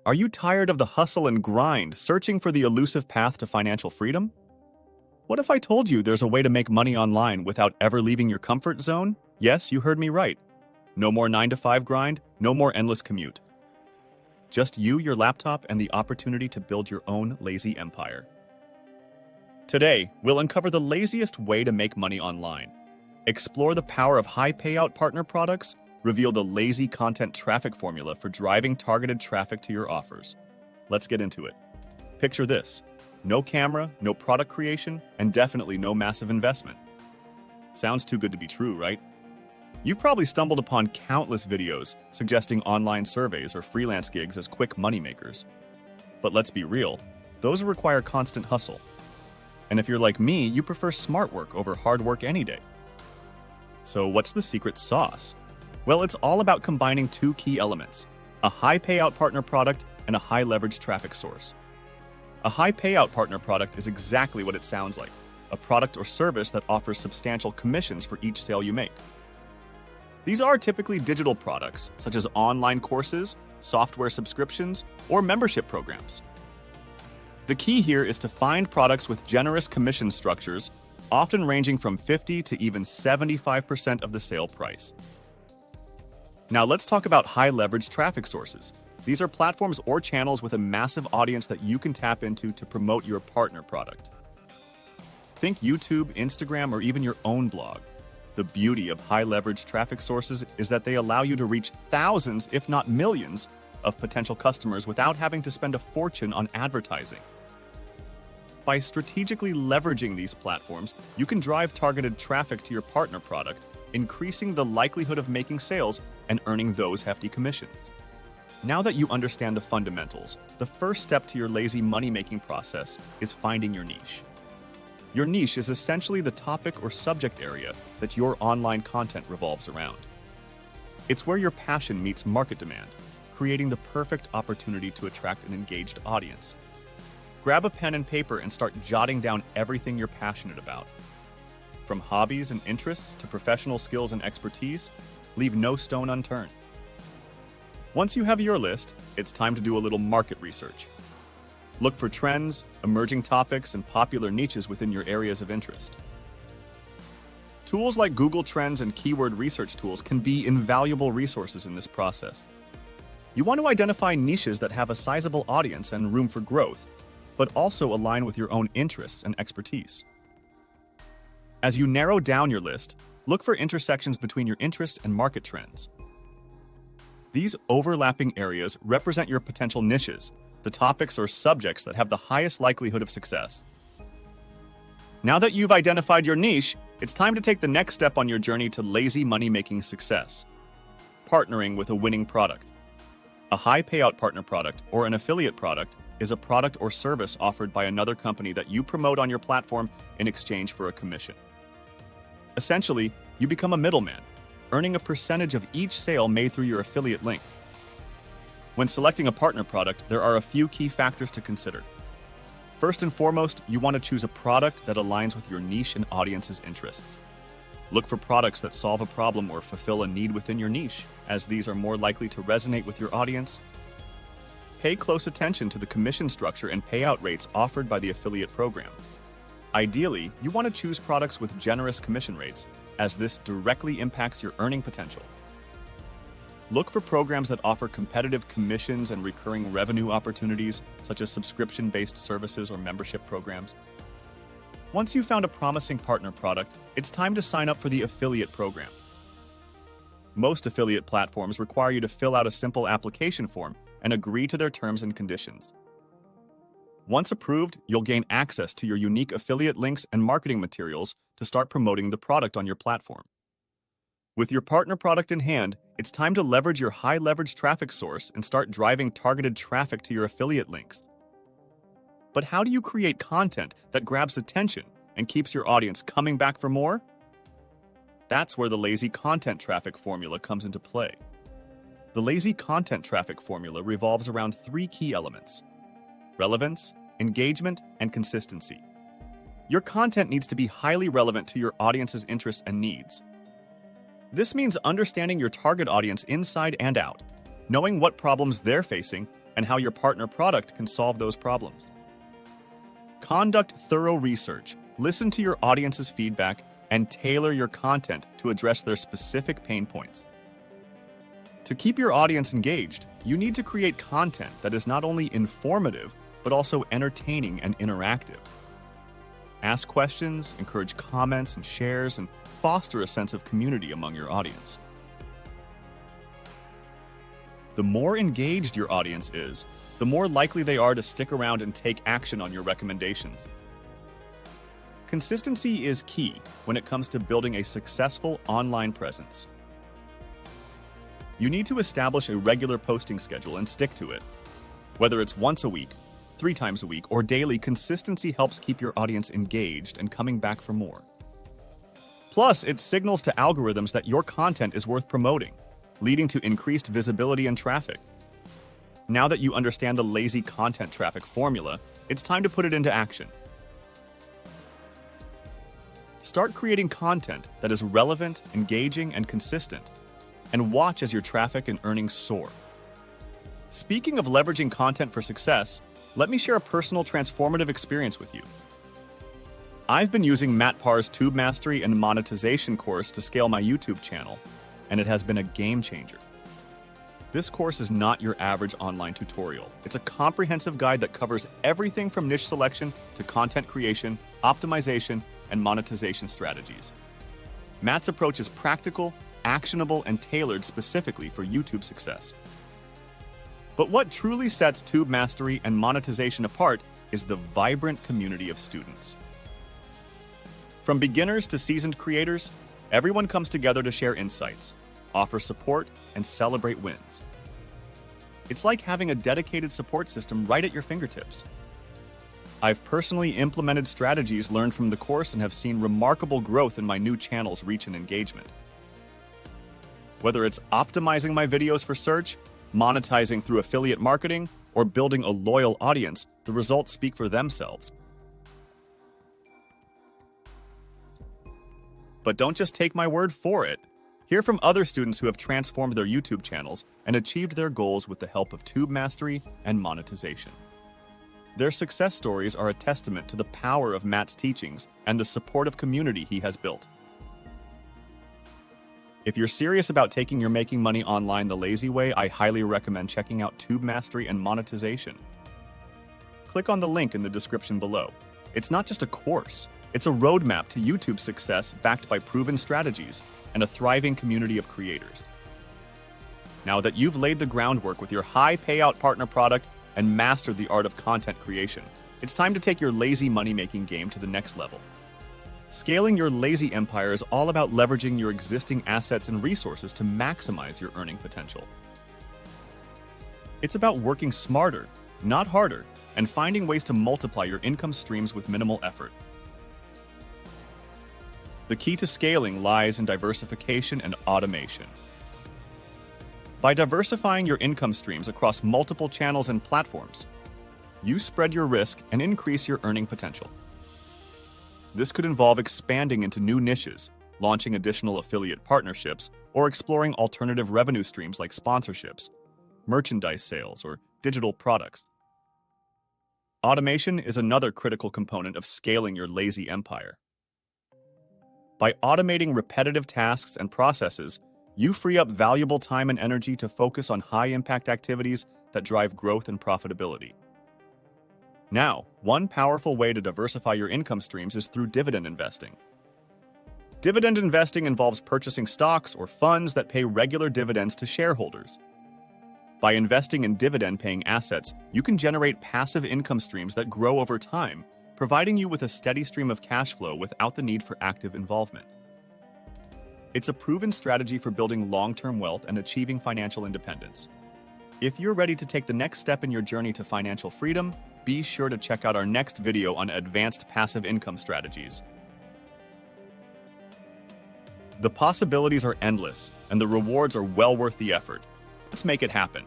Are you tired of the hustle and grind, searching for the elusive path to financial freedom? What if I told you there's a way to make money online without ever leaving your comfort zone? Yes, you heard me right. No more 9 to 5 grind, no more endless commute. Just you, your laptop, and the opportunity to build your own lazy empire. Today, we'll uncover the laziest way to make money online, explore the power of high payout partner products, reveal the lazy content traffic formula for driving targeted traffic to your offers. Let's get into it. Picture this: no camera, no product creation, and definitely no massive investment. Sounds too good to be true, right? You've probably stumbled upon countless videos suggesting online surveys or freelance gigs as quick moneymakers. But let's be real, those require constant hustle. And if you're like me, you prefer smart work over hard work any day. So what's the secret sauce? Well, it's all about combining two key elements: a high payout partner product and a high leverage traffic source. A high payout partner product is exactly what it sounds like: a product or service that offers substantial commissions for each sale you make. These are typically digital products, such as online courses, software subscriptions, or membership programs. The key here is to find products with generous commission structures, often ranging from 50 to even 75% of the sale price. Now let's talk about high leverage traffic sources. These are platforms or channels with a massive audience that you can tap into to promote your partner product. Think YouTube, Instagram, or even your own blog. The beauty of high leverage traffic sources is that they allow you to reach thousands, if not millions, of potential customers without having to spend a fortune on advertising. By strategically leveraging these platforms, you can drive targeted traffic to your partner product, increasing the likelihood of making sales and earning those hefty commissions. Now that you understand the fundamentals, the first step to your lazy money-making process is finding your niche. Your niche is essentially the topic or subject area that your online content revolves around. It's where your passion meets market demand, creating the perfect opportunity to attract an engaged audience. Grab a pen and paper and start jotting down everything you're passionate about. From hobbies and interests to professional skills and expertise, leave no stone unturned. Once you have your list, it's time to do a little market research. Look for trends, emerging topics, and popular niches within your areas of interest. Tools like Google Trends and keyword research tools can be invaluable resources in this process. You want to identify niches that have a sizable audience and room for growth, but also align with your own interests and expertise. As you narrow down your list, look for intersections between your interests and market trends. These overlapping areas represent your potential niches, the topics or subjects that have the highest likelihood of success. Now that you've identified your niche, it's time to take the next step on your journey to lazy money-making success: partnering with a winning product. A high payout partner product or an affiliate product is a product or service offered by another company that you promote on your platform in exchange for a commission. Essentially, you become a middleman, earning a percentage of each sale made through your affiliate link. When selecting a partner product, there are a few key factors to consider. First and foremost, you want to choose a product that aligns with your niche and audience's interests. Look for products that solve a problem or fulfill a need within your niche, as these are more likely to resonate with your audience. Pay close attention to the commission structure and payout rates offered by the affiliate program. Ideally, you want to choose products with generous commission rates, as this directly impacts your earning potential. Look for programs that offer competitive commissions and recurring revenue opportunities, such as subscription-based services or membership programs. Once you've found a promising partner product, it's time to sign up for the affiliate program. Most affiliate platforms require you to fill out a simple application form and agree to their terms and conditions. Once approved, you'll gain access to your unique affiliate links and marketing materials to start promoting the product on your platform. With your partner product in hand, it's time to leverage your high-leverage traffic source and start driving targeted traffic to your affiliate links. But how do you create content that grabs attention and keeps your audience coming back for more? That's where the lazy content traffic formula comes into play. The lazy content traffic formula revolves around three key elements: relevance, engagement, and consistency. Your content needs to be highly relevant to your audience's interests and needs. This means understanding your target audience inside and out, knowing what problems they're facing, and how your partner product can solve those problems. Conduct thorough research, listen to your audience's feedback, and tailor your content to address their specific pain points. To keep your audience engaged, you need to create content that is not only informative, but also entertaining and interactive. Ask questions, encourage comments and shares, and foster a sense of community among your audience. The more engaged your audience is, the more likely they are to stick around and take action on your recommendations. Consistency is key when it comes to building a successful online presence. You need to establish a regular posting schedule and stick to it. Whether it's once a week, 3 times a week, or daily, consistency helps keep your audience engaged and coming back for more. Plus, it signals to algorithms that your content is worth promoting, leading to increased visibility and traffic. Now that you understand the lazy content traffic formula, it's time to put it into action. Start creating content that is relevant, engaging, and consistent, and watch as your traffic and earnings soar. Speaking of leveraging content for success, let me share a personal transformative experience with you. I've been using Matt Parr's Tube Mastery and Monetization course to scale my YouTube channel, and it has been a game changer. This course is not your average online tutorial. It's a comprehensive guide that covers everything from niche selection to content creation, optimization, and monetization strategies. Matt's approach is practical, actionable, and tailored specifically for YouTube success. But what truly sets Tube Mastery and Monetization apart is the vibrant community of students. From beginners to seasoned creators, everyone comes together to share insights, offer support, and celebrate wins. It's like having a dedicated support system right at your fingertips. I've personally implemented strategies learned from the course and have seen remarkable growth in my new channel's reach and engagement. Whether it's optimizing my videos for search, monetizing through affiliate marketing, or building a loyal audience, the results speak for themselves. But don't just take my word for it. Hear from other students who have transformed their YouTube channels and achieved their goals with the help of Tube Mastery and Monetization. Their success stories are a testament to the power of Matt's teachings and the supportive community he has built. If you're serious about taking your making money online the lazy way, I highly recommend checking out Tube Mastery and Monetization. Click on the link in the description below. It's not just a course, it's a roadmap to YouTube success backed by proven strategies and a thriving community of creators. Now that you've laid the groundwork with your high payout partner product and mastered the art of content creation, it's time to take your lazy money-making game to the next level. Scaling your lazy empire is all about leveraging your existing assets and resources to maximize your earning potential. It's about working smarter, not harder, and finding ways to multiply your income streams with minimal effort. The key to scaling lies in diversification and automation. By diversifying your income streams across multiple channels and platforms, you spread your risk and increase your earning potential. This could involve expanding into new niches, launching additional affiliate partnerships, or exploring alternative revenue streams like sponsorships, merchandise sales, or digital products. Automation is another critical component of scaling your lazy empire. By automating repetitive tasks and processes, you free up valuable time and energy to focus on high-impact activities that drive growth and profitability. Now, one powerful way to diversify your income streams is through dividend investing. Dividend investing involves purchasing stocks or funds that pay regular dividends to shareholders. By investing in dividend-paying assets, you can generate passive income streams that grow over time, providing you with a steady stream of cash flow without the need for active involvement. It's a proven strategy for building long-term wealth and achieving financial independence. If you're ready to take the next step in your journey to financial freedom, be sure to check out our next video on advanced passive income strategies. The possibilities are endless, and the rewards are well worth the effort. Let's make it happen.